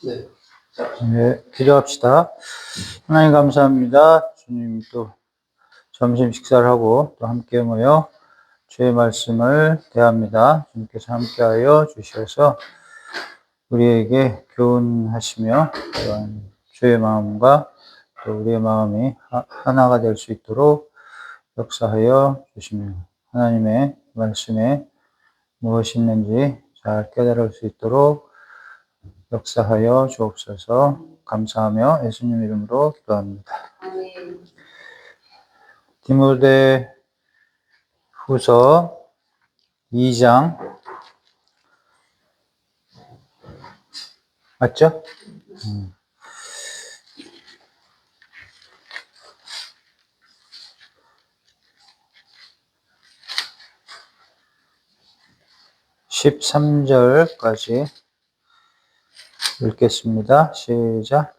네. 네, 기도합시다. 하나님 감사합니다. 주님 또 점심 식사를 하고 또 함께 모여 주의 말씀을 대합니다. 주님께서 함께하여 주셔서 우리에게 교훈하시며 또한 주의 마음과 또 우리의 마음이 하나가 될 수 있도록 역사하여 주시며 하나님의 말씀에 무엇이 있는지 잘 깨달을 수 있도록 역사하여 주옵소서. 감사하며 예수님 이름으로 기도합니다. 디모데 후서 2장 맞죠? 13절까지 읽겠습니다. 시작.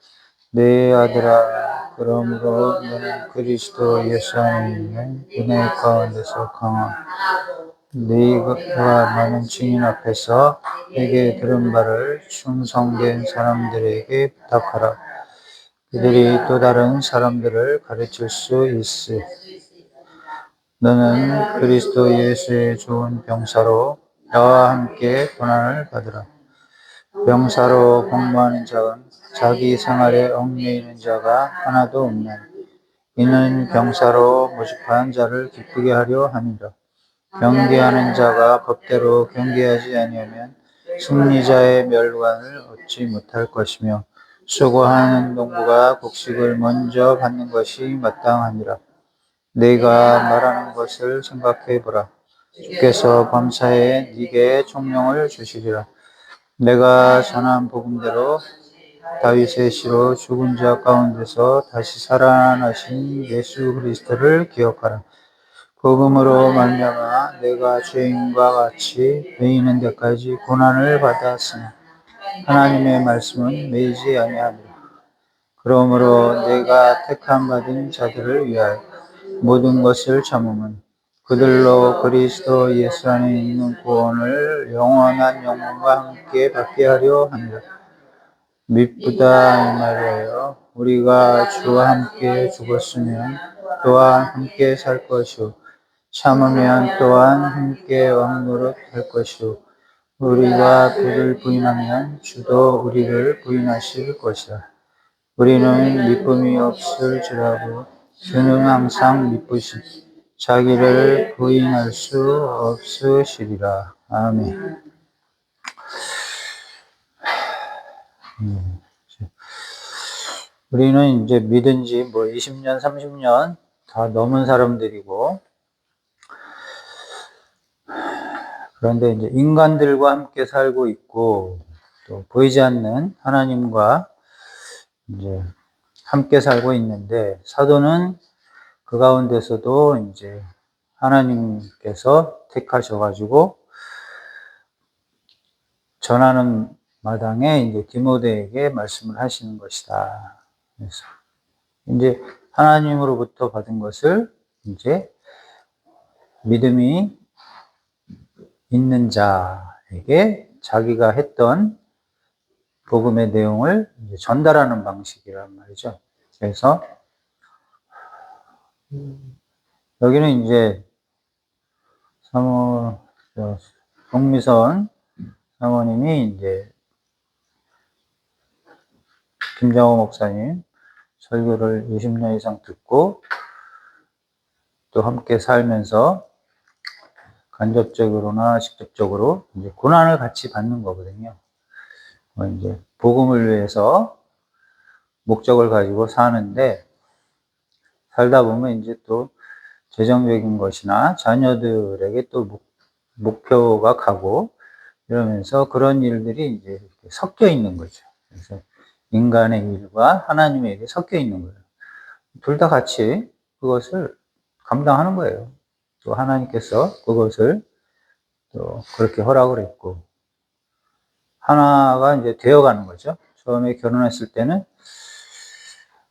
내 아들아, 그러므로 너는 그리스도 예수 안에 있는 은혜 가운데서 강하고 네가 많은 증인 앞에서 내게 들은 바를 충성된 사람들에게 부탁하라. 그들이 또 다른 사람들을 가르칠 수 있으. 너는 그리스도 예수의 좋은 병사로 나와 함께 고난을 받으라. 병사로 복무하는 자는 자기 생활에 얽매이는 자가 하나도 없나니 이는 병사로 모집한 자를 기쁘게 하려 함이라. 경계하는 자가 법대로 경계하지 아니하면 승리자의 멸관을 얻지 못할 것이며 수고하는 농부가 곡식을 먼저 받는 것이 마땅하니라. 내가 말하는 것을 생각해 보라. 주께서 범사에 네게 총명을 주시리라. 내가 전한 복음대로 다윗의 씨로 죽은 자 가운데서 다시 살아나신 예수 그리스도를 기억하라. 복음으로 말미암아 내가 죄인과 같이 매이는 데까지 고난을 받았으나 하나님의 말씀은 매이지 아니하니라. 그러므로 내가 택함 받은 자들을 위하여 모든 것을 참음은 그들로 그리스도 예수 안에 있는 구원을 영원한 영광과 함께 받게 하려 합니다. 미쁘다 이 말이에요. 우리가 주와 함께 죽었으면 또한 함께 살 것이요 참으면 또한 함께 왕노릇 할 것이요 우리가 그를 부인하면 주도 우리를 부인하실 것이다. 우리는 미쁨이 없을지라도 주는 항상 미쁘시 자기를 부인할 수 없으시리라. 아멘. 우리는 이제 믿은 지 20년, 30년 다 넘은 사람들이고, 그런데 이제 인간들과 함께 살고 있고, 또 보이지 않는 하나님과 이제 함께 살고 있는데, 사도는 그 가운데서도 이제 하나님께서 택하셔가지고, 전하는 마당에 이제 디모데에게 말씀을 하시는 것이다. 그래서 이제 하나님으로부터 받은 것을 이제 믿음이 있는 자에게 자기가 했던 복음의 내용을 이제 전달하는 방식이란 말이죠. 그래서 여기는 이제 송미선 사모님이 이제 김장호 목사님 설교를 20년 이상 듣고 또 함께 살면서 간접적으로나 직접적으로 이제 고난을 같이 받는 거거든요. 이제 복음을 위해서 목적을 가지고 사는데 살다 보면 이제 또 재정적인 것이나 자녀들에게 또 목표가 가고 이러면서 그런 일들이 이제 이렇게 섞여 있는 거죠. 그래서 인간의 일과 하나님의 일이 섞여 있는 거예요. 둘 다 같이 그것을 감당하는 거예요. 또 하나님께서 그것을 또 그렇게 허락을 했고, 하나가 이제 되어가는 거죠. 처음에 결혼했을 때는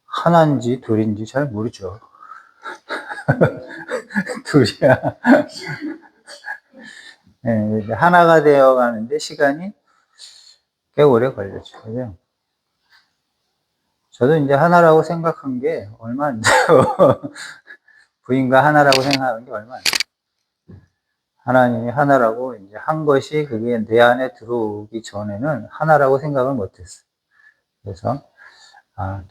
하나인지 둘인지 잘 모르죠. 둘이야. 네, 하나가 되어가는데 시간이 꽤 오래 걸렸죠. 그죠? 저도 이제 하나라고 생각한 게 얼마 안 돼요. 부인과 하나라고 생각하는 게 얼마 안 돼요. 하나님이 하나라고 이제 한 것이 그게 내 안에 들어오기 전에는 하나라고 생각을 못 했어요. 그래서,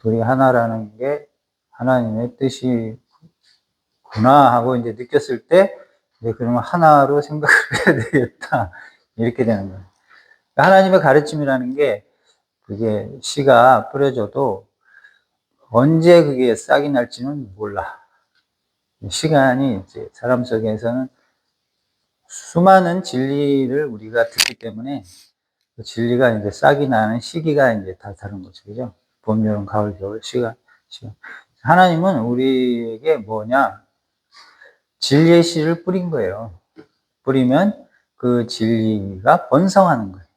둘이 하나라는 게 하나님의 뜻이구나 하고 이제 느꼈을 때, 이제 그러면 하나로 생각을 해야 되겠다. 이렇게 되는 거예요. 하나님의 가르침이라는 게 그게 씨가 뿌려져도 언제 그게 싹이 날지는 몰라. 시간이 이제 사람 속에서는 수많은 진리를 우리가 듣기 때문에 그 진리가 이제 싹이 나는 시기가 이제 다 다른 거죠. 그죠? 봄, 여름, 가을, 겨울, 시간. 하나님은 우리에게 뭐냐? 진리의 씨를 뿌린 거예요. 뿌리면 그 진리가 번성하는 거예요.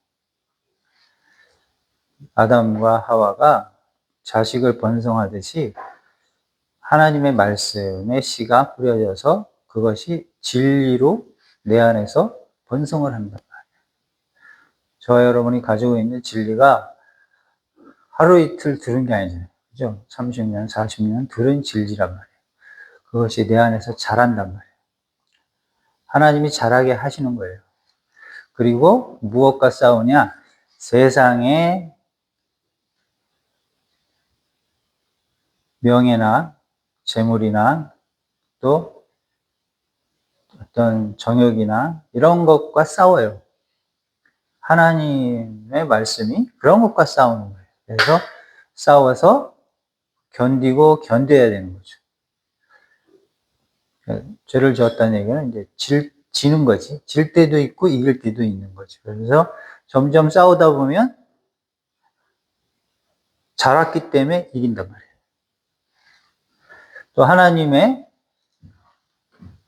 아담과 하와가 자식을 번성하듯이 하나님의 말씀의 씨가 뿌려져서 그것이 진리로 내 안에서 번성을 한단 말이에요. 저와 여러분이 가지고 있는 진리가 하루 이틀 들은 게 아니잖아요. 그죠? 30년, 40년 들은 진리란 말이에요. 그것이 내 안에서 자란단 말이에요. 하나님이 자라게 하시는 거예요. 그리고 무엇과 싸우냐? 세상의 명예나 재물이나 또 어떤 정욕이나 이런 것과 싸워요. 하나님의 말씀이 그런 것과 싸우는 거예요. 그래서 싸워서 견디고 견뎌야 되는 거죠. 죄를 지었다는 얘기는 이제 지는 거지. 질 때도 있고 이길 때도 있는 거죠. 그래서 점점 싸우다 보면 자랐기 때문에 이긴단 말이에요. 또 하나님의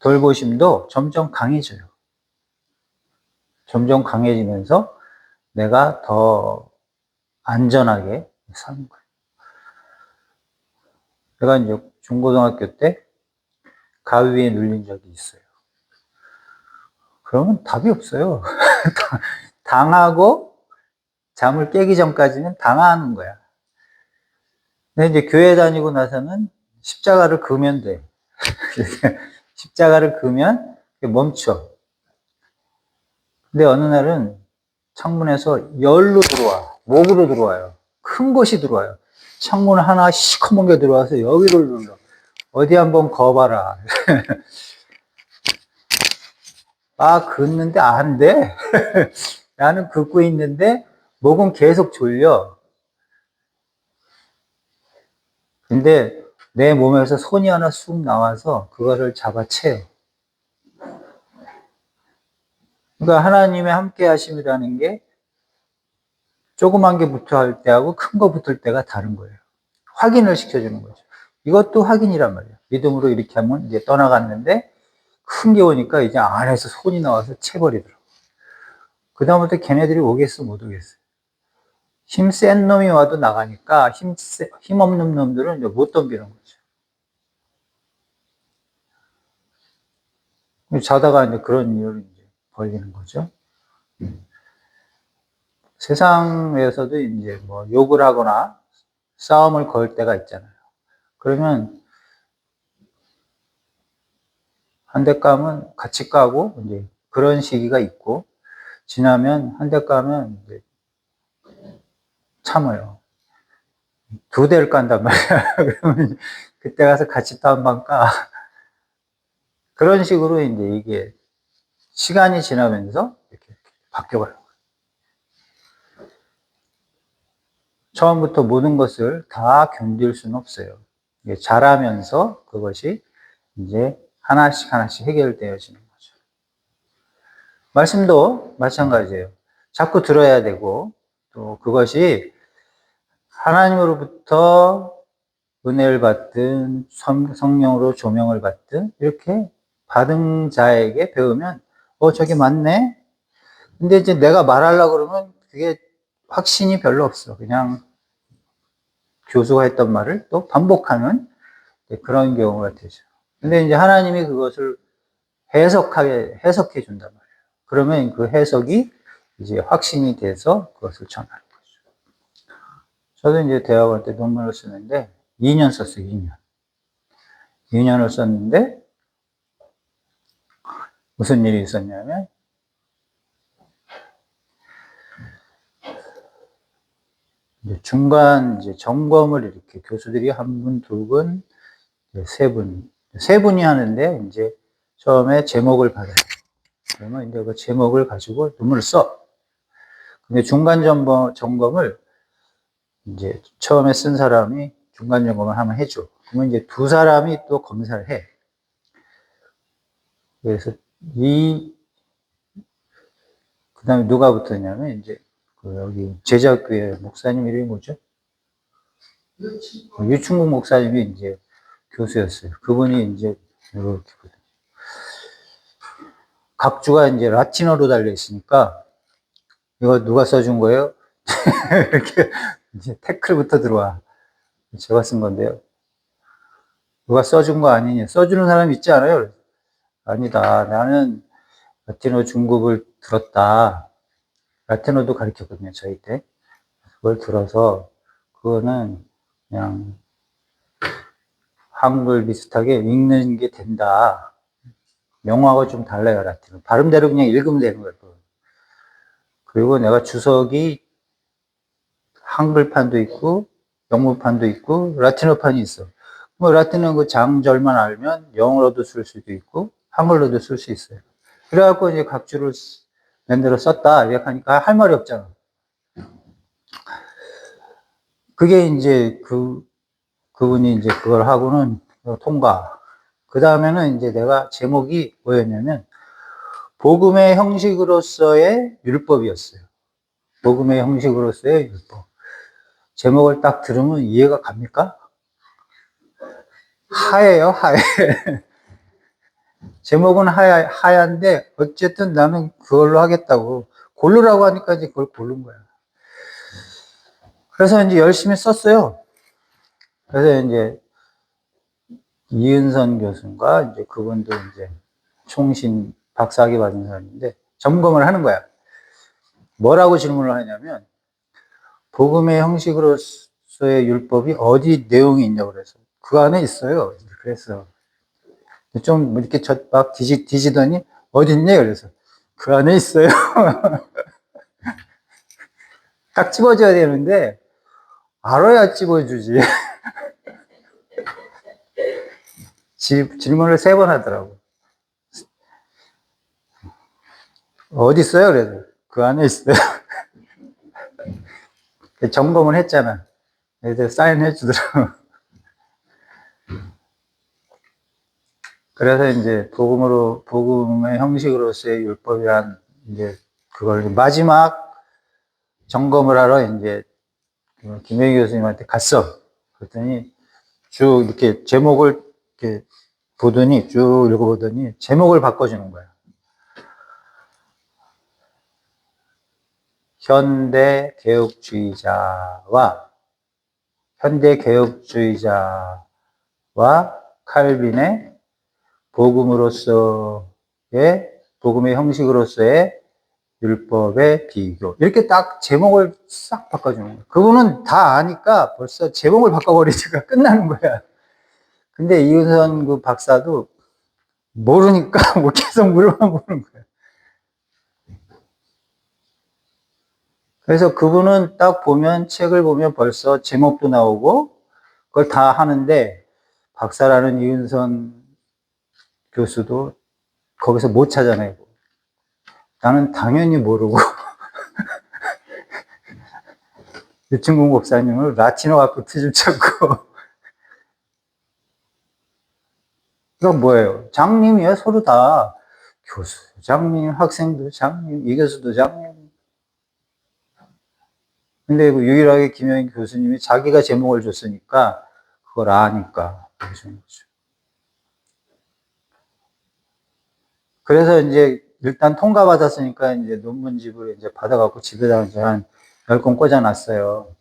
돌보심도 점점 강해져요. 점점 강해지면서 내가 더 안전하게 사는 거예요. 제가 이제 중고등학교 때 가위에 눌린 적이 있어요. 그러면 답이 없어요. 당하고 잠을 깨기 전까지는 당하는 거야. 근데 이제 교회 다니고 나서는 십자가를 그으면 돼. 십자가를 그으면 멈춰. 근데 어느 날은 창문에서 열로 들어와. 목으로 들어와요. 큰 것이 들어와요. 창문 하나 시커멓게 들어와서 여기를 눌러. 어디 한번 거봐라. 긋는데 안 돼. 나는 긋고 있는데 목은 계속 졸려. 근데 내 몸에서 손이 하나 쑥 나와서 그거를 잡아채요. 그러니까 하나님의 함께 하심이라는 게 조그만 게 붙어 할 때하고 큰 거 붙을 때가 다른 거예요. 확인을 시켜주는 거죠. 이것도 확인이란 말이에요. 믿음으로 이렇게 하면 이제 떠나갔는데 큰 게 오니까 이제 안에서 손이 나와서 채버리더라고요. 그다음부터 걔네들이 오겠어 못 오겠어요. 힘 센 놈이 와도 나가니까 힘 없는 놈들은 이제 못 덤비는 거죠. 자다가 이제 그런 일이 이제 벌리는 거죠. 세상에서도 이제 뭐 욕을 하거나 싸움을 걸 때가 있잖아요. 그러면 한 대 까면 같이 까고 이제 그런 시기가 있고 지나면 한 대 까면 이제 참아요. 두 대를 깐단 말이야. 그러면 그때 가서 같이 또 한 번 까. 그런 식으로 이제 이게 시간이 지나면서 이렇게 바뀌어가요. 처음부터 모든 것을 다 견딜 수는 없어요. 자라면서 그것이 이제 하나씩 하나씩 해결되어지는 거죠. 말씀도 마찬가지예요. 자꾸 들어야 되고 또 그것이 하나님으로부터 은혜를 받든 성령으로 조명을 받든 이렇게 받은 자에게 배우면 저게 맞네? 근데 이제 내가 말하려고 그러면 그게 확신이 별로 없어. 그냥 교수가 했던 말을 또 반복하는 그런 경우가 되죠. 근데 이제 하나님이 그것을 해석해 준단 말이에요. 그러면 그 해석이 이제 확신이 돼서 그것을 전하는 거죠. 저도 이제 대학원 때 논문을 쓰는데 2년 썼어요, 2년. 2년을 썼는데 무슨 일이 있었냐면 이제 중간 이제 점검을 이렇게 교수들이 한 분, 두 분, 세 분, 세 분이 하는데 이제 처음에 제목을 받아요. 그러면 이제 그 제목을 가지고 논문을 써. 근데 중간 점검을 이제 처음에 쓴 사람이 중간 점검을 한번 해줘. 그러면 이제 두 사람이 또 검사를 해. 그래서 그 다음에 누가 붙었냐면 이제 그 여기 제자교회 목사님 이름이 뭐죠? 유충국 목사님이 이제 교수였어요. 그분이 이제 이렇게 각주가 이제 라틴어로 달려 있으니까 이거 누가 써준 거예요? 이렇게 이제 태클부터 들어와. 제가 쓴 건데요. 누가 써준 거 아니냐? 써주는 사람 있지 않아요? 아니다. 나는 라틴어 중국을 들었다. 라틴어도 가르쳤거든요, 저희 때. 그걸 들어서 그거는 그냥 한글 비슷하게 읽는 게 된다. 영어하고 좀 달라요, 라틴어. 발음대로 그냥 읽으면 되는 거예요. 그리고 내가 주석이 한글판도 있고 영문판도 있고 라틴어판이 있어. 뭐 라틴어 그 장절만 알면 영어로도 쓸 수도 있고 한글로도 쓸 수 있어요. 그래갖고 이제 각주를 만들어 썼다 이렇게 하니까 할 말이 없잖아. 그게 이제 그분이 이제 그걸 하고는 통과. 그 다음에는 이제 내가 제목이 뭐였냐면 복음의 형식으로서의 율법이었어요. 복음의 형식으로서의 율법. 제목을 딱 들으면 이해가 갑니까? 하예요, 하예. 제목은 하얀데, 어쨌든 나는 그걸로 하겠다고. 고르라고 하니까 이제 그걸 고른 거야. 그래서 이제 열심히 썼어요. 그래서 이제 이은선 교수인가, 이제 그분도 이제 총신 박사학위 받은 사람인데, 점검을 하는 거야. 뭐라고 질문을 하냐면, 복음의 형식으로서의 율법이 어디 내용이 있냐고 그래서, 그 안에 있어요. 그래서, 좀 이렇게 막 뒤지더니 어딨니? 그래서 그 안에 있어요. 딱 집어줘야 되는데 알아야 집어주지. 질문을 3번 하더라고. 어디 있어요? 그래서 그 안에 있어요. 점검을 했잖아. 그래서 사인해 주더라고. 그래서 이제 복음의 형식으로서의 율법이란 이제 그걸 마지막 점검을 하러 이제 김혜기 교수님한테 갔어. 그랬더니 쭉 이렇게 제목을 이렇게 보더니 쭉 읽어보더니 제목을 바꿔주는 거야. 현대개혁주의자와 칼빈의 복음의 형식으로서의 율법의 비교. 이렇게 딱 제목을 싹 바꿔주는 거야. 그분은 다 아니까 벌써 제목을 바꿔버리니까 끝나는 거야. 근데 이은선 그 박사도 모르니까 뭐 계속 물어만 보는 거야. 그래서 그분은 딱 보면, 책을 보면 벌써 제목도 나오고, 그걸 다 하는데, 박사라는 이은선 교수도 거기서 못 찾아내고, 나는 당연히 모르고, 유충국 목사님을 라틴어 갖고 트집 찾고, 이건 뭐예요? 장님이에요, 서로 다. 교수, 장님, 학생도 장님, 이 교수도 장님. 근데 유일하게 김영희 교수님이 자기가 제목을 줬으니까, 그걸 아니까, 그러시는 거죠. 그래서 이제 일단 통과받았으니까 이제 논문집을 이제 받아갖고 집에다가 이제 한 10권 꽂아놨어요.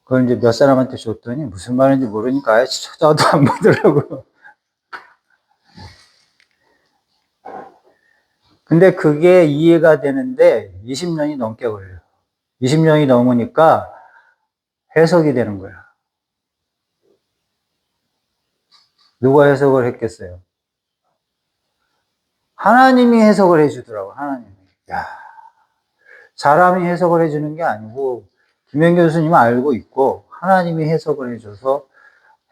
그걸 이제 몇 사람한테 줬더니 무슨 말인지 모르니까 아예 쳐다도 안 보더라고. 근데 그게 이해가 되는데 20년이 넘게 걸려요. 20년이 넘으니까 해석이 되는 거야. 누가 해석을 했겠어요? 하나님이 해석을 해주더라고, 하나님이. 야, 사람이 해석을 해주는 게 아니고, 김현 교수님은 알고 있고, 하나님이 해석을 해줘서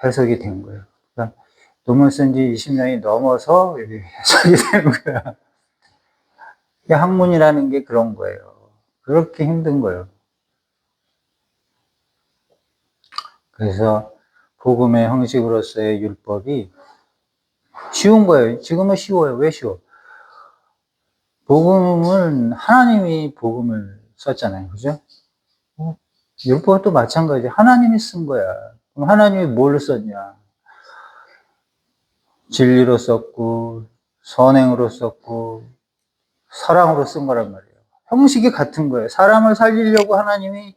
해석이 된 거예요. 그러니까 논문 쓴 지 20년이 넘어서 해석이 되는 거야. 학문이라는 게 그런 거예요. 그렇게 힘든 거예요. 그래서 복음의 형식으로서의 율법이 쉬운 거예요. 지금은 쉬워요. 왜 쉬워? 복음은 하나님이 복음을 썼잖아요. 그죠? 율법도 마찬가지. 하나님이 쓴 거야. 그럼 하나님이 뭘 썼냐? 진리로 썼고, 선행으로 썼고, 사랑으로 쓴 거란 말이에요. 형식이 같은 거예요. 사람을 살리려고 하나님이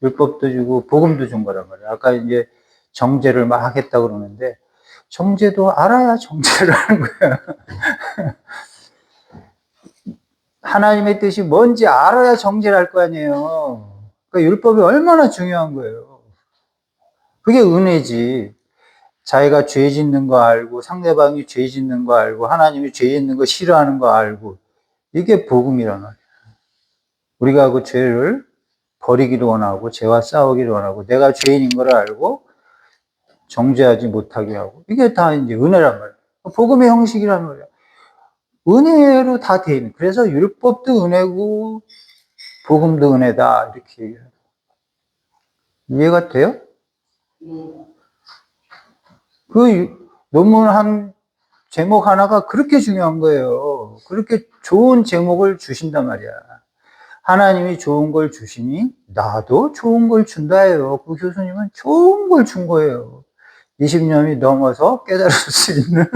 율법도 주고 복음도 준 거란 말이에요. 아까 이제 정죄를 막 하겠다 그러는데 정죄도 알아야 정죄를 하는 거야. 하나님의 뜻이 뭔지 알아야 정죄를 할 거 아니에요. 그러니까 율법이 얼마나 중요한 거예요. 그게 은혜지. 자기가 죄 짓는 거 알고 상대방이 죄 짓는 거 알고 하나님이 죄 짓는 거 싫어하는 거 알고 이게 복음이란 말이에요. 우리가 그 죄를 버리기를 원하고 죄와 싸우기를 원하고 내가 죄인인 걸 알고 정죄하지 못하게 하고 이게 다 이제 은혜란 말이에요. 복음의 형식이란 말이에요. 은혜로 다 돼 있는. 그래서 율법도 은혜고 복음도 은혜다 이렇게 얘기해요. 이해가 돼요? 그 논문 한 제목 하나가 그렇게 중요한 거예요. 그렇게 좋은 제목을 주신단 말이야. 하나님이 좋은 걸 주시니 나도 좋은 걸 준다예요. 그 교수님은 좋은 걸 준 거예요. 20년이 넘어서 깨달을 수 있는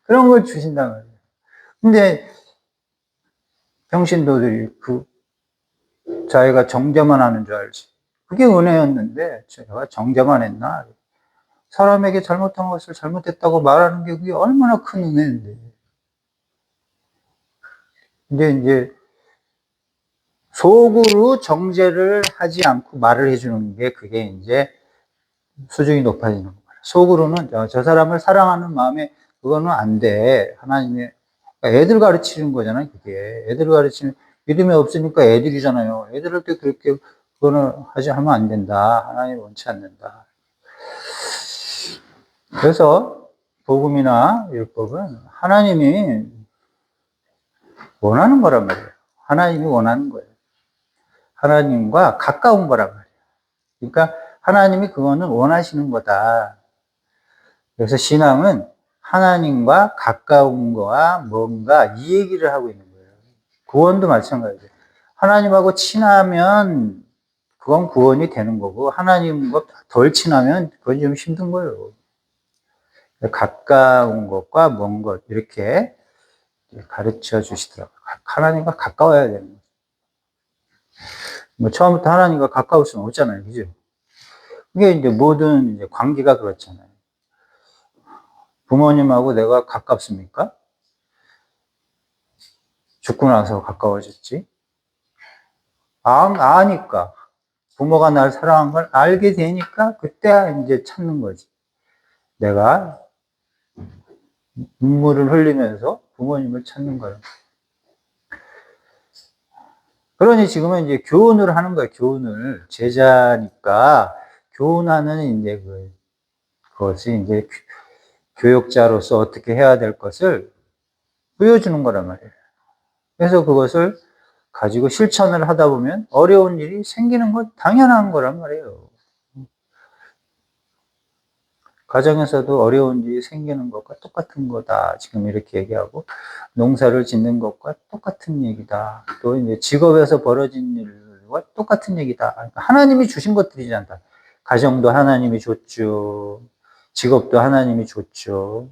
그런 걸 주신단 말이에요. 근데 평신도들이 자기가 정죄만 하는 줄 알지. 그게 은혜였는데 제가 정죄만 했나? 사람에게 잘못한 것을 잘못했다고 말하는 게 그게 얼마나 큰 은혜인데. 근데 이제 속으로 정죄를 하지 않고 말을 해주는 게 그게 이제 수준이 높아지는 거예요. 속으로는 저 사람을 사랑하는 마음에 그거는 안 돼. 하나님의 애들 가르치는 거잖아요. 그게 애들 가르치는 믿음이 없으니까 애들이잖아요. 애들한테 그렇게 그거는 하면 안 된다. 하나님 원치 않는다. 그래서 복음이나 율법은 하나님이 원하는 거란 말이에요. 하나님이 원하는 거예요. 하나님과 가까운 거란 말이에요. 그러니까 하나님이 그거는 원하시는 거다. 그래서 신앙은 하나님과 가까운 거와 뭔가 이 얘기를 하고 있는 거예요. 구원도 마찬가지예요. 하나님하고 친하면 그건 구원이 되는 거고 하나님과 덜 친하면 그건 좀 힘든 거예요. 가까운 것과 먼 것 이렇게 가르쳐 주시더라고요. 하나님과 가까워야 되는 거죠. 뭐 처음부터 하나님과 가까울 수는 없잖아요. 그죠? 그게 이제 모든 이제 관계가 그렇잖아요. 부모님하고 내가 가깝습니까? 죽고 나서 가까워졌지. 아니까. 부모가 날 사랑한 걸 알게 되니까 그때 이제 찾는 거지. 내가 눈물을 흘리면서 부모님을 찾는 거예요. 그러니 지금은 이제 교훈을 하는 거예요. 교훈을. 제자니까 교훈하는 이제 그것이 이제 교육자로서 어떻게 해야 될 것을 보여주는 거란 말이에요. 그래서 그것을 가지고 실천을 하다 보면 어려운 일이 생기는 건 당연한 거란 말이에요. 가정에서도 어려운 일이 생기는 것과 똑같은 거다. 지금 이렇게 얘기하고, 농사를 짓는 것과 똑같은 얘기다. 또 이제 직업에서 벌어진 일과 똑같은 얘기다. 그러니까 하나님이 주신 것들이잖아. 가정도 하나님이 줬죠. 직업도 하나님이 줬죠.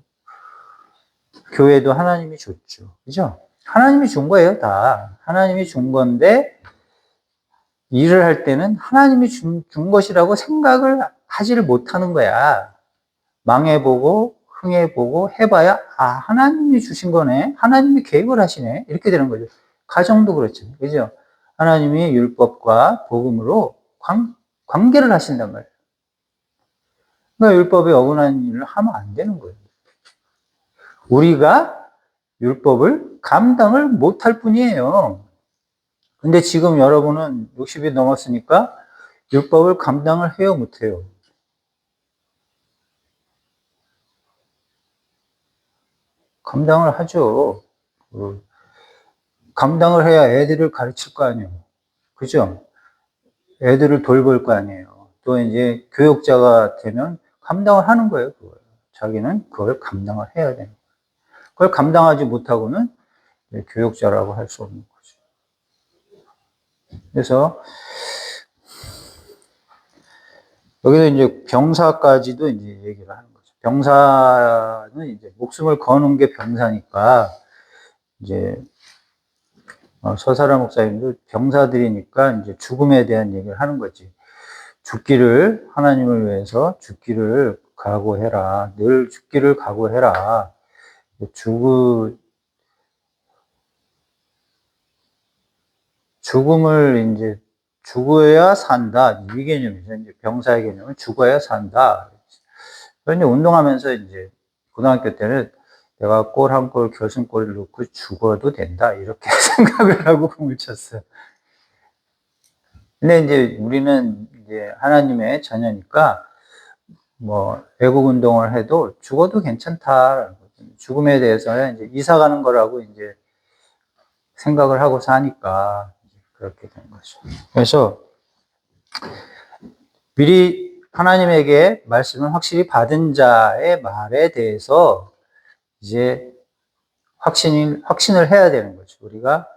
교회도 하나님이 줬죠. 그죠? 하나님이 준 거예요, 다. 하나님이 준 건데, 일을 할 때는 하나님이 준 것이라고 생각을 하지를 못하는 거야. 망해보고, 흥해보고, 해봐야, 하나님이 주신 거네. 하나님이 계획을 하시네. 이렇게 되는 거죠. 가정도 그렇죠. 그죠? 하나님이 율법과 복음으로 관계를 하신단 말이에요. 그러니까 율법에 어긋난 일을 하면 안 되는 거예요. 우리가 율법을 감당을 못할 뿐이에요. 근데 지금 여러분은 60이 넘었으니까 율법을 감당을 해요, 못해요? 감당을 하죠. 감당을 해야 애들을 가르칠 거 아니에요. 그죠? 애들을 돌볼 거 아니에요. 또 이제 교육자가 되면 감당을 하는 거예요, 그걸. 자기는 그걸 감당을 해야 되는 거예요. 그걸 감당하지 못하고는 교육자라고 할 수 없는 거죠. 그래서 여기서 이제 병사까지도 이제 얘기를 하는 거죠. 병사는 이제 목숨을 거는 게 병사니까 이제 서사라 목사님도 병사들이니까 이제 죽음에 대한 얘기를 하는 거지. 죽기를 하나님을 위해서 죽기를 각오해라. 늘 죽기를 각오해라. 죽음을 이제 죽어야 산다. 이 개념이죠. 이제 병사의 개념은 죽어야 산다. 그런데 운동하면서 이제 고등학교 때는 내가 골 한 골 결승골을 넣고 죽어도 된다. 이렇게 생각을 하고 공을 쳤어요. 근데 이제 우리는 이제 하나님의 자녀니까 뭐 애국 운동을 해도 죽어도 괜찮다. 죽음에 대해서는 이제 이사 가는 거라고 이제 생각을 하고 사니까 그렇게 된 거죠. 그래서 미리 하나님에게 말씀을 확실히 받은 자의 말에 대해서 이제 확신을 해야 되는 거죠. 우리가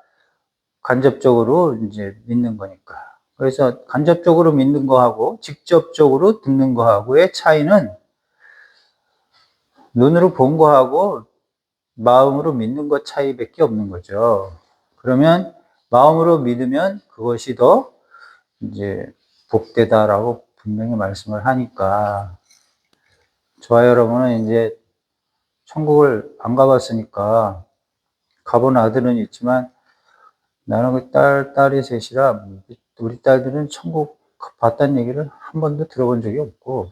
간접적으로 이제 믿는 거니까. 그래서 간접적으로 믿는 거하고 직접적으로 듣는 거하고의 차이는 눈으로 본 거하고 마음으로 믿는 것 차이밖에 없는 거죠. 그러면 마음으로 믿으면 그것이 더 이제 복되다라고 분명히 말씀을 하니까 저와 여러분은 이제 천국을 안 가봤으니까 가본 아들은 있지만 나는 그 딸이 셋이라 우리 딸들은 천국 봤다는 얘기를 한 번도 들어본 적이 없고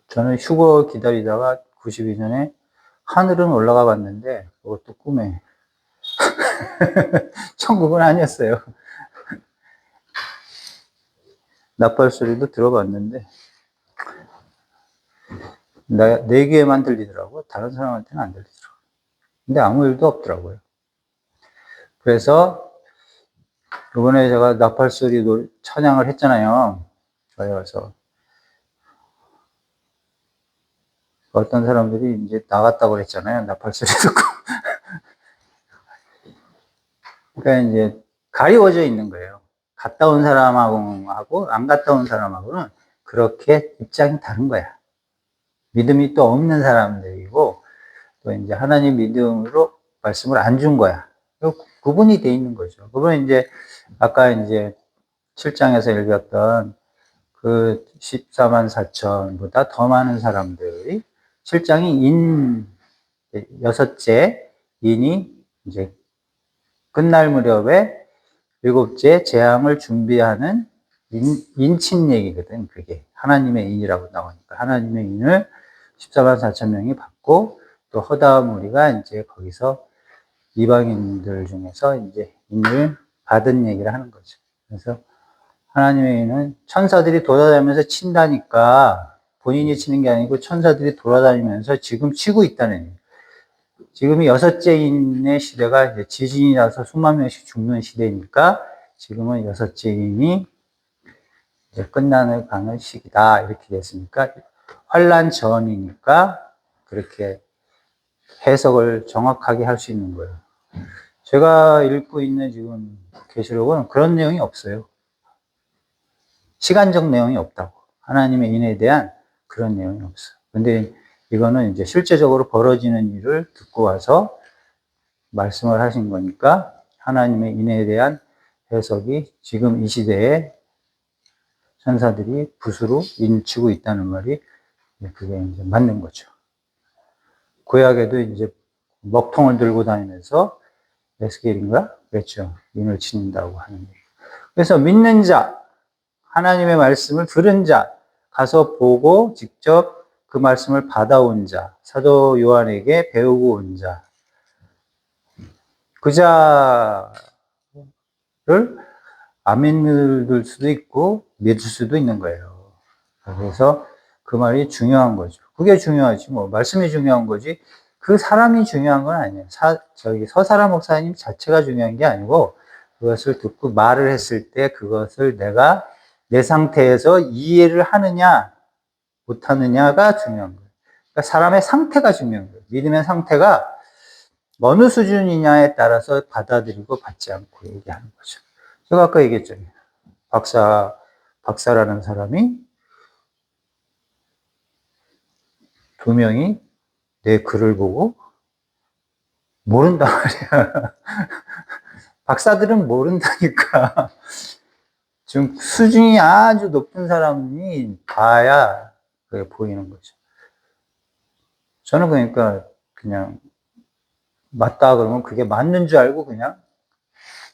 저는 휴거 기다리다가 92년에 하늘은 올라가 봤는데 그것도 꿈에 천국은 아니었어요. 나팔 소리도 들어봤는데 내 귀에만 들리더라고. 다른 사람한테는 안 들리더라고. 근데 아무 일도 없더라고요. 그래서 이번에 제가 나팔 소리 찬양을 했잖아요. 저희 와서 어떤 사람들이 이제 나갔다고 그랬잖아요. 나팔 소리 듣고. 그러니까 이제 가리워져 있는 거예요. 갔다 온 사람하고 안 갔다 온 사람하고는 그렇게 입장이 다른 거야. 믿음이 또 없는 사람들이고 또 이제 하나님 믿음으로 말씀을 안 준 거야. 구분이 돼 있는 거죠. 그건 이제 아까 이제 7장에서 읽었던 그 14만 4천보다 더 많은 사람들이 7장이 여섯째 인이 이제 끝날 무렵에 일곱째 재앙을 준비하는 인친 얘기거든. 그게 하나님의 인이라고 나오니까 하나님의 인을 14만 4천 명이 받고 또 허다 무리가 이제 거기서 이방인들 중에서 이제 인을 받은 얘기를 하는 거죠. 그래서 하나님의 인은 천사들이 돌아다니면서 친다니까 본인이 치는 게 아니고 천사들이 돌아다니면서 지금 치고 있다는 얘기예요. 지금이 여섯째 인의 시대가 이제 지진이 나서 수만 명씩 죽는 시대니까 지금은 여섯째 인이 이제 가는 시기다. 이렇게 됐으니까 환란 전이니까 그렇게 해석을 정확하게 할 수 있는 거예요. 제가 읽고 있는 지금 계시록은 그런 내용이 없어요. 시간적 내용이 없다고. 하나님의 인에 대한 그런 내용이 없어요. 근데 이거는 이제 실제적으로 벌어지는 일을 듣고 와서 말씀을 하신 거니까 하나님의 인에 대한 해석이 지금 이 시대에 천사들이 붓으로 인치고 있다는 말이 그게 이제 맞는 거죠. 구약에도 이제 먹통을 들고 다니면서 에스겔인가? 그랬죠. 인을 치는다고 하는 얘기. 그래서 믿는 자, 하나님의 말씀을 들은 자, 가서 보고 직접 그 말씀을 받아온 자, 사도 요한에게 배우고 온 자, 그 자를 안 믿을 수도 있고 믿을 수도 있는 거예요. 그래서 그 말이 중요한 거죠. 그게 중요하지 뭐. 말씀이 중요한 거지 그 사람이 중요한 건 아니에요. 서사라 목사님 자체가 중요한 게 아니고 그것을 듣고 말을 했을 때 그것을 내가 내 상태에서 이해를 하느냐 못하느냐가 중요한 거예요. 그러니까 사람의 상태가 중요한 거예요. 믿음의 상태가 어느 수준이냐에 따라서 받아들이고 받지 않고 얘기하는 거죠. 제가 아까 얘기했죠. 박사라는 사람이 두 명이 내 글을 보고 모른단 말이야. 박사들은 모른다니까. 지금 수준이 아주 높은 사람이 봐야 그게 보이는 거죠. 저는 그러니까 그냥 맞다 그러면 그게 맞는 줄 알고 그냥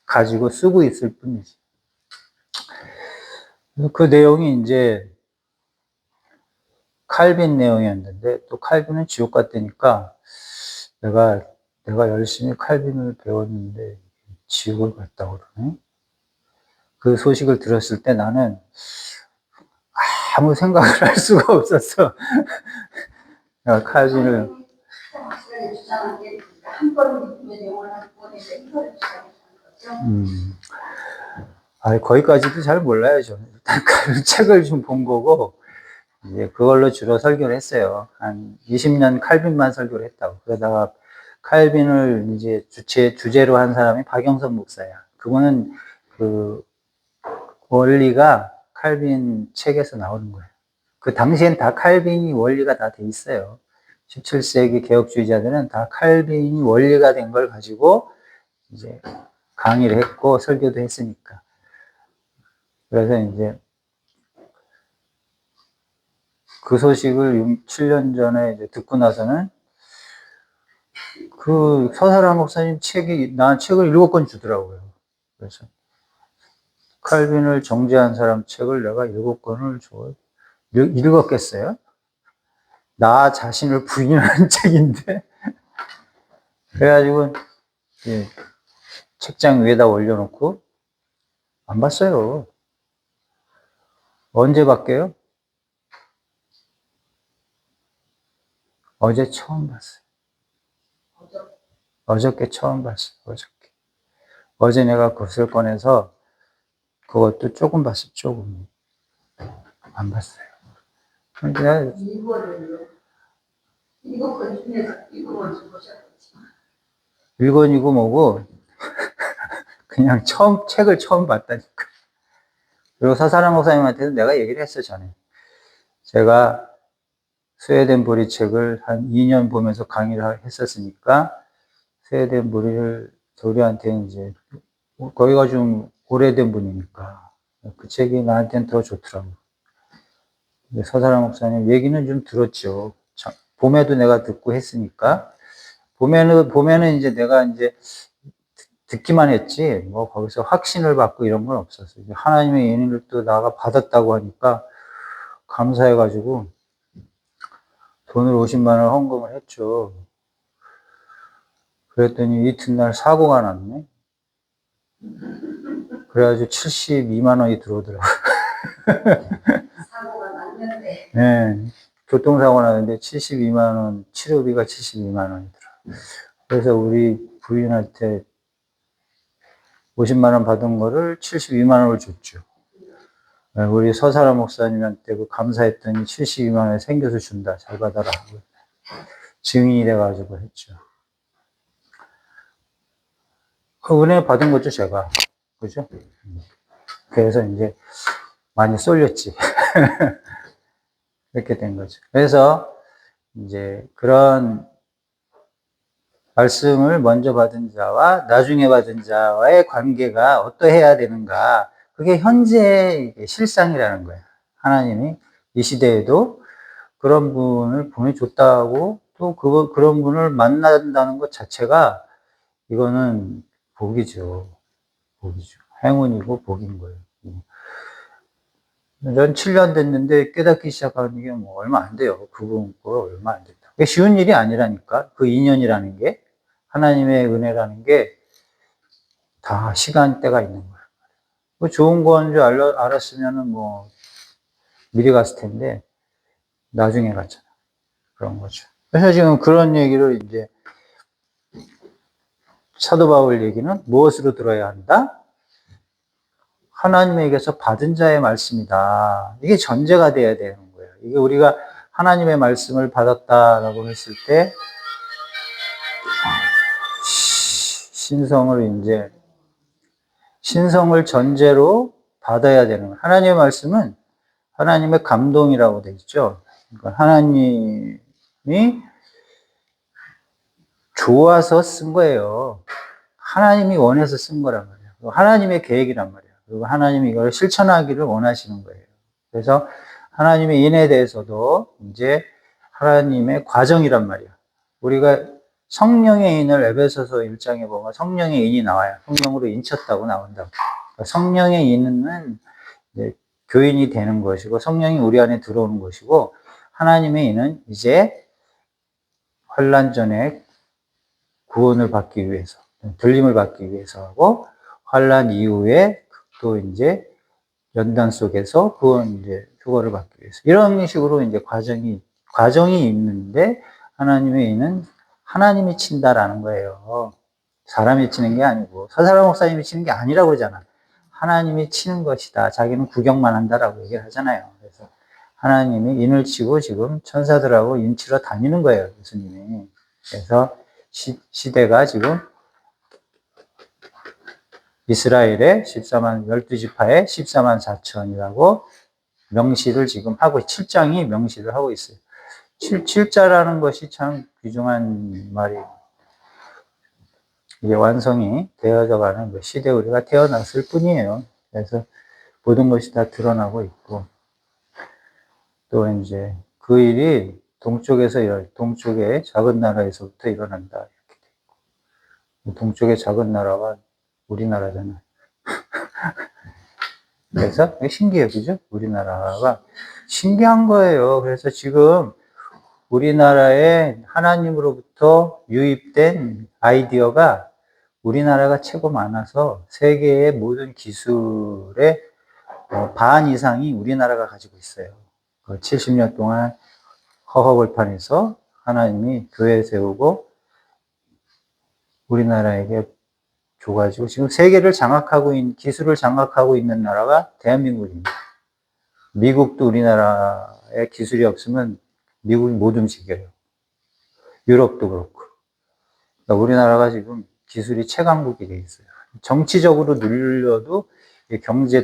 가지고 쓰고 있을 뿐이지. 그 내용이 이제 칼빈 내용이었는데 또 칼빈은 지옥 갔다니까 내가 열심히 칼빈을 배웠는데 지옥을 갔다고 그러네. 그 소식을 들었을 때 나는 아무 생각을 할 수가 없었어. 칼빈을 거기까지도 잘 몰라요. 저는 일단 칼빈 책을 좀 본 거고 이제 그걸로 주로 설교를 했어요. 한 20년 칼빈만 설교를 했다고. 그러다가 칼빈을 이제 주제로 한 사람이 박영선 목사야. 그분은 그 원리가 칼빈 책에서 나오는 거예요. 그 당시엔 다 칼빈이 원리가 다 돼 있어요. 17세기 개혁주의자들은 다 칼빈이 원리가 된 걸 가지고 이제 강의를 했고 설교도 했으니까. 그래서 이제 그 소식을 7년 전에 이제 듣고 나서는 그 서사라 목사님 난 책을 7권 주더라고요. 그래서 칼빈을 정죄한 사람 책을 내가 7권을 줘. 읽었겠어요? 나 자신을 부인하는 책인데. 그래가지고 책장 위에다 올려놓고 안 봤어요. 언제 봤게요? 어제 처음 봤어요. 어저께 처음 봤어요. 어제 내가 그것을 꺼내서 그것도 조금 봤어요. 조금. 안 봤어요. 그러니까 일권이고 뭐고 그냥 책을 처음 봤다니까. 그리고 서사라 목사님한테도 내가 얘기를 했어, 전에. 제가 스웨덴 보리 책을 한 2년 보면서 강의를 했었으니까 스웨덴 보리를 우리한테 이제 거기가 좀 오래된 분이니까 그 책이 나한테는 더 좋더라고. 서사라 목사님 얘기는 좀 들었죠. 봄에도 내가 듣고 했으니까 봄에는 이제 내가 이제 듣기만 했지 뭐 거기서 확신을 받고 이런 건 없었어요. 하나님의 예언을 또 나가 받았다고 하니까 감사해가지고 돈을 50만 원 헌금을 했죠. 그랬더니 이튿날 사고가 났네. 그래가지고 72만 원이 들어오더라고요. 사고가 났는데. 네. 교통사고 나는데 72만 원, 치료비가 72만 원이더라고요. 그래서 우리 부인한테 50만 원 받은 거를 72만 원을 줬죠. 우리 서사라 목사님한테 그 감사했더니 72만 원에 생겨서 준다. 잘 받아라. 증인이 돼가지고 했죠. 그 은혜 받은 거죠, 제가. 그죠? 그래서 이제 많이 쏠렸지. 이렇게 된 거죠. 그래서 이제 그런 말씀을 먼저 받은 자와 나중에 받은 자와의 관계가 어떠해야 되는가. 그게 현재의 실상이라는 거예요. 하나님이 이 시대에도 그런 분을 보내줬다고 또 그런 분을 만난다는 것 자체가 이거는 복이죠. 복이죠. 행운이고 복인 거예요. 전 7년 됐는데 깨닫기 시작하는 게 뭐 얼마 안 돼요. 그분 거 얼마 안 됐다. 그게 쉬운 일이 아니라니까. 그 인연이라는 게, 하나님의 은혜라는 게 다 시간대가 있는 거예요. 뭐 좋은 건 줄 알았으면은 뭐 미리 갔을 텐데 나중에 갔잖아. 그런 거죠. 그래서 지금 그런 얘기를 이제 사도 바울 얘기는 무엇으로 들어야 한다? 하나님에게서 받은 자의 말씀이다. 이게 전제가 돼야 되는 거예요. 이게 우리가 하나님의 말씀을 받았다라고 했을 때 신성을 전제로 받아야 되는 거예요. 하나님의 말씀은 하나님의 감동이라고 되어 있죠. 그러니까 하나님이 좋아서 쓴 거예요. 하나님이 원해서 쓴 거란 말이에요. 하나님의 계획이란 말이에요. 그리고 하나님이 이걸 실천하기를 원하시는 거예요. 그래서 하나님의 인에 대해서도 이제 하나님의 과정이란 말이에요. 우리가 성령의 인을 에베소서 1장에 보면 성령의 인이 나와요. 성령으로 인쳤다고 나온다고. 그러니까 성령의 인은 이제 교인이 되는 것이고 성령이 우리 안에 들어오는 것이고 하나님의 인은 이제 환난 전에 구원을 받기 위해서, 들림을 받기 위해서 하고 환난 이후에 또 이제 연단 속에서 구원 이제 휴거를 받기 위해서 이런 식으로 이제 과정이 있는데 하나님의 인은 하나님이 친다라는 거예요. 사람이 치는 게 아니고 서사람 목사님이 치는 게 아니라고 그러잖아. 하나님이 치는 것이다. 자기는 구경만 한다라고 얘기를 하잖아요. 그래서 하나님이 인을 치고 지금 천사들하고 인치러 다니는 거예요, 예수님이. 그래서 시대가 지금 이스라엘의 12지파의 14만 4천이라고 명시를 지금 하고, 7장이 명시를 하고 있어요. 7자라는 것이 참 귀중한 말이에요. 이게 완성이 되어져 가는 그 시대에 우리가 태어났을 뿐이에요. 그래서 모든 것이 다 드러나고 있고, 또 이제 그 일이 동쪽의 작은 나라에서부터 일어난다. 이렇게 돼 있고. 동쪽의 작은 나라가 우리나라잖아요. 그래서 신기해요. 그죠? 우리나라가 신기한 거예요. 그래서 지금 우리나라에 하나님으로부터 유입된 아이디어가 우리나라가 최고 많아서 세계의 모든 기술의 반 이상이 우리나라가 가지고 있어요. 70년 동안 허허벌판에서 하나님이 교회 세우고 우리나라에게 줘가지고 지금 세계를 기술을 장악하고 있는 나라가 대한민국입니다. 미국도 우리나라에 기술이 없으면 미국이 못 움직여요. 유럽도 그렇고. 그러니까 우리나라가 지금 기술이 최강국이 돼 있어요. 정치적으로 눌려도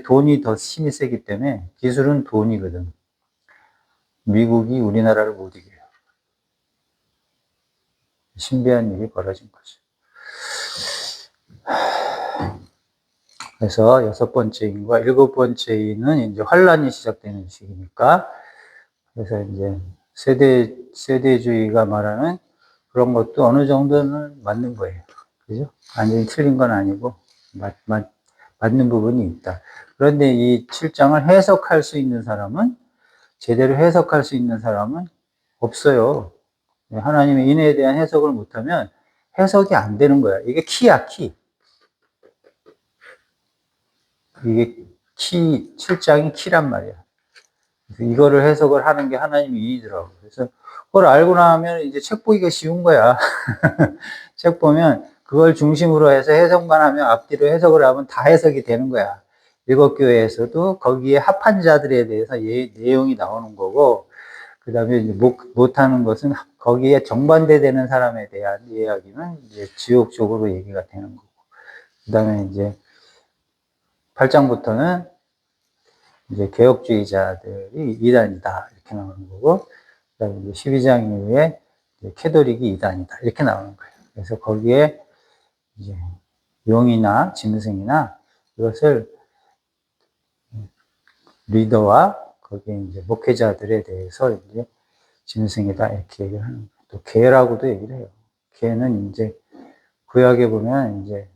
돈이 더 힘이 세기 때문에 기술은 돈이거든. 미국이 우리나라를 못 이겨요. 신비한 일이 벌어진 거죠. 그래서 6번째 인과 7번째 인은 이제 환란이 시작되는 시기니까, 그래서 이제 세대주의가 말하는 그런 것도 어느 정도는 맞는 거예요. 그죠? 완전히 틀린 건 아니고, 맞는 부분이 있다. 그런데 이 7장을 제대로 해석할 수 있는 사람은 없어요. 하나님의 인에 대한 해석을 못하면 해석이 안 되는 거야. 이게 키야, 키. 이게 7장이 키란 말이야. 그래서 이거를 해석을 하는 게 하나님의 인이더라고. 그래서 그걸 알고 나면 이제 책 보기가 쉬운 거야. 책 보면 그걸 중심으로 해서 해석만 하면 앞뒤로 해석을 하면 다 해석이 되는 거야. 일곱 교회에서도 거기에 합한 자들에 대해서 내용이 나오는 거고, 그 다음에 이제 못하는 것은 거기에 정반대되는 사람에 대한 이야기는 이제 지옥 쪽으로 얘기가 되는 거고, 그 다음에 이제 8장부터는 이제 개혁주의자들이 이단이다 이렇게 나오는 거고, 그 다음에 이제 12장 이후에 캐톨릭이 이단이다 이렇게 나오는 거예요. 그래서 거기에 이제 용이나 짐승이나 이것을 리더와 거기에 이제 목회자들에 대해서 이제 짐승이다 이렇게 얘기를 하는 거예요. 또 개라고도 얘기를 해요. 개는 이제 구약에 보면 이제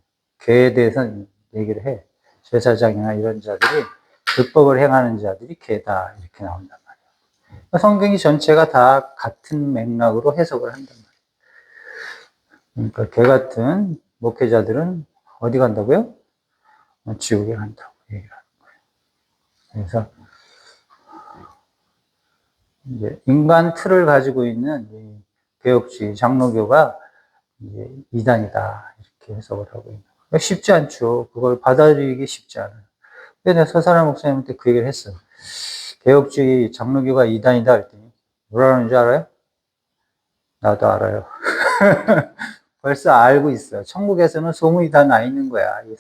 개에 대해서 얘기를 해. 제사장이나 이런 자들이 불법을 행하는 자들이 개다 이렇게 나온단 말이에요. 성경이 전체가 다 같은 맥락으로 해석을 한단 말이에요. 그러니까 개 같은 목회자들은 어디 간다고요? 지옥에 간다고 얘기를 하는 거예요. 그래서 이제 인간 틀을 가지고 있는 이 개혁주의 장로교가 이제 이단이다 이렇게 해석을 하고 있는 거예요. 쉽지 않죠. 그걸 받아들이기 쉽지 않아요. 근데 내가 서사람 목사님한테 그 얘기를 했어. 개혁주의 장로교가 이단이다 했더니 뭐라는 줄 알아요? 나도 알아요. 벌써 알고 있어. 천국에서는 소문이 다 나 있는 거야. 이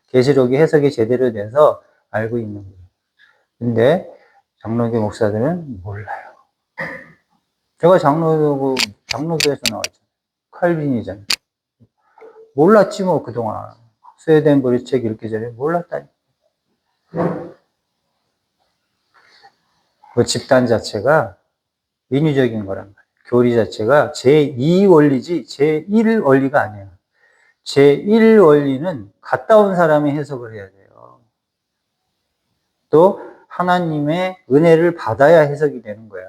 계시록이 해석이 제대로 돼서 알고 있는 거예요. 근데 장로교 목사들은 몰라요. 제가 장로교에서 나왔잖아요. 칼빈이잖아요. 몰랐지 뭐 그동안. 스웨덴버리 책 읽기 전에 몰랐다니. 그 집단 자체가 인위적인 거란 말이에요. 교리 자체가 제2 원리지 제1 원리가 아니에요. 제1 원리는 갔다 온 사람이 해석을 해야 돼요. 또 하나님의 은혜를 받아야 해석이 되는 거야.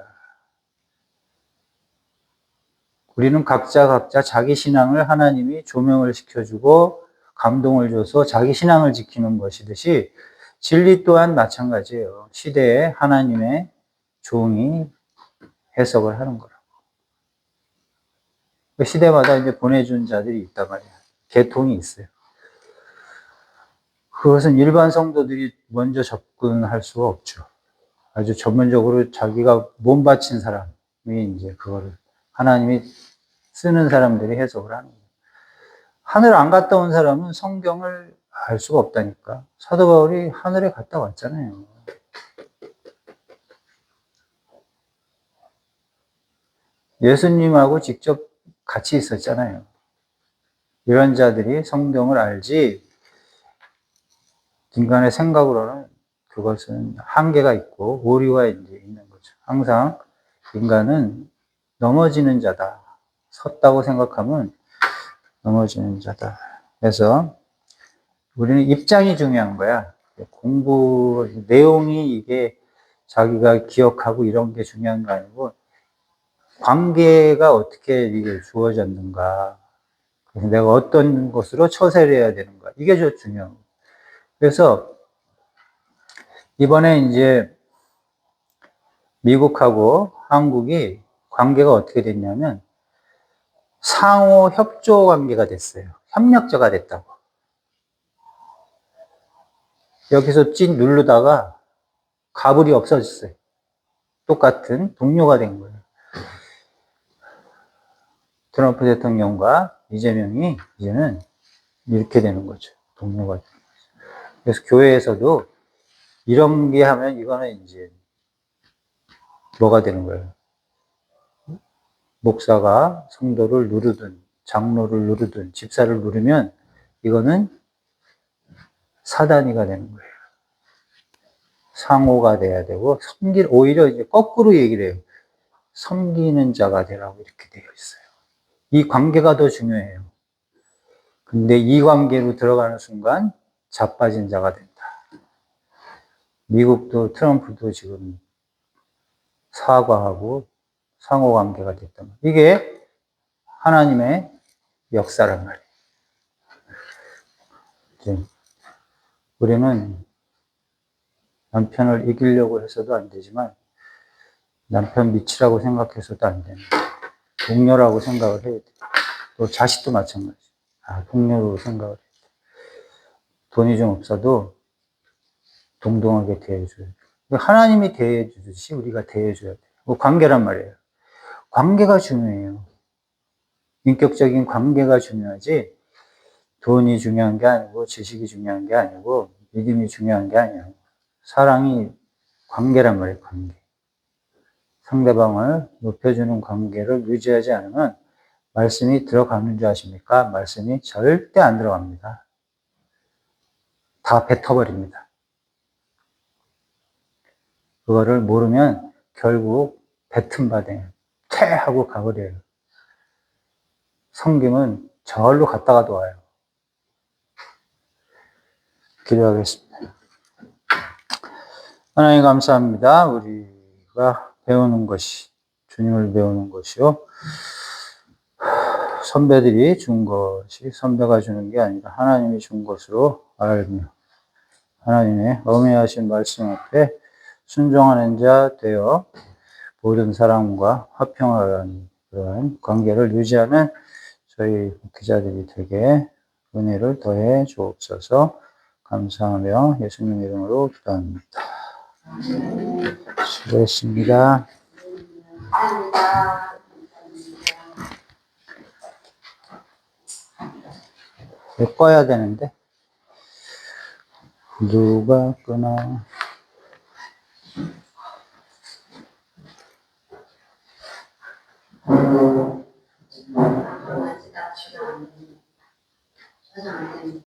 우리는 각자 자기 신앙을 하나님이 조명을 시켜주고 감동을 줘서 자기 신앙을 지키는 것이듯이 진리 또한 마찬가지예요. 시대에 하나님의 종이 해석을 하는 거라고. 시대마다 이제 보내준 자들이 있단 말이에요. 계통이 있어요. 그것은 일반 성도들이 먼저 접근할 수가 없죠. 아주 전문적으로 자기가 몸 바친 사람이 이제 그거를 하나님이 쓰는 사람들이 해석을 하는 거예요. 하늘 안 갔다 온 사람은 성경을 알 수가 없다니까. 사도 바울이 하늘에 갔다 왔잖아요. 예수님하고 직접 같이 있었잖아요. 이런 자들이 성경을 알지, 인간의 생각으로는 그것은 한계가 있고 오류가 있는 거죠. 항상 인간은 넘어지는 자다. 섰다고 생각하면 넘어지는 자다. 그래서 우리는 입장이 중요한 거야. 공부, 내용이 이게 자기가 기억하고 이런 게 중요한 거 아니고 관계가 어떻게 이게 주어졌는가. 그래서 내가 어떤 것으로 처세를 해야 되는가. 이게 좀 중요한 거예요. 그래서 이번에 이제 미국하고 한국이 관계가 어떻게 됐냐면 상호 협조 관계가 됐어요. 협력자가 됐다고. 여기서 찐 누르다가 가불이 없어졌어요. 똑같은 동료가 된 거예요. 트럼프 대통령과 이재명이 이제는 이렇게 되는 거죠. 동료가 되는 거죠. 그래서 교회에서도 이런 게 하면 이거는 이제 뭐가 되는 거예요. 목사가 성도를 누르든 장로를 누르든 집사를 누르면 이거는 사단이가 되는 거예요. 상호가 돼야 되고 오히려 이제 거꾸로 얘기를 해요. 섬기는 자가 되라고 이렇게 되어 있어요. 이 관계가 더 중요해요. 근데 이 관계로 들어가는 순간 자빠진 자가 된다. 미국도 트럼프도 지금 사과하고 상호 관계가 됐단 말이에요. 이게 하나님의 역사란 말이에요. 이제 우리는 남편을 이기려고 해서도 안 되지만 남편 미치라고 생각해서도 안 되는 동료라고 생각을 해야 돼요. 또 자식도 마찬가지. 동료로 생각을 해야 돼요. 돈이 좀 없어도 동등하게 대해줘야 돼요. 하나님이 대해주듯이 우리가 대해줘야 돼요. 관계란 말이에요. 관계가 중요해요. 인격적인 관계가 중요하지 돈이 중요한 게 아니고 지식이 중요한 게 아니고 믿음이 중요한 게 아니에요. 사랑이 관계란 말이에요. 관계. 상대방을 높여주는 관계를 유지하지 않으면 말씀이 들어가는 줄 아십니까? 말씀이 절대 안 들어갑니다. 다 뱉어버립니다. 그거를 모르면 결국 뱉은 바대 퇴하고 가버려요. 성경은 절로 갔다가도 와요. 기도하겠습니다. 하나님 감사합니다. 우리가 배우는 것이 주님을 배우는 것이요. 선배들이 준 것이 선배가 주는 게 아니라 하나님이 준 것으로 알며 하나님의 엄애하신 말씀 앞에 순종하는 자 되어 모든 사람과 화평하는 그러한 관계를 유지하는 저희 목회자들이 되게 은혜를 더해 주옵소서. 감사하며 예수님 이름으로 기도합니다. 수고했습니다. 꺼야 되는데 누가 끄나.